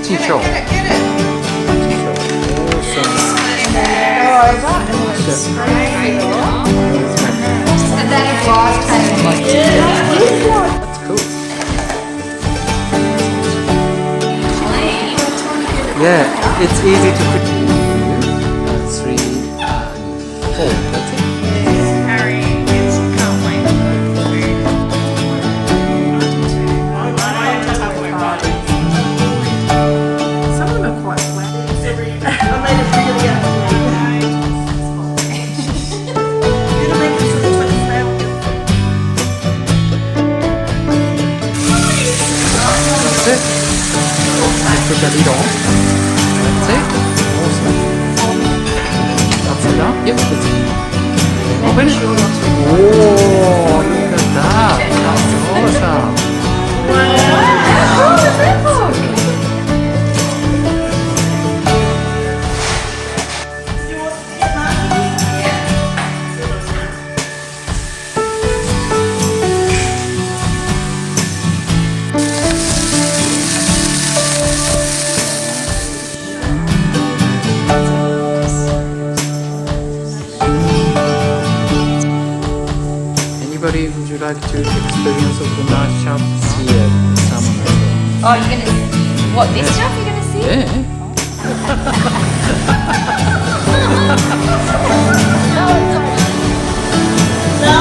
티셔. And then it was kind of like That's cool. Yeah, it's easy to put. 3, 4. That's it. Harry is can't wait for food. Some of them are quite wet. I made it really It'll make it sort of like snail. That's it. Just put the lid on. That's it. Awesome. Upside down? Yep, that's it. Open it. Oh, look at that. That's awesome. Anybody, would you like to experience of the mashup? See salmon as well. Oh, you're gonna what this stuff you're gonna see? Yeah. No,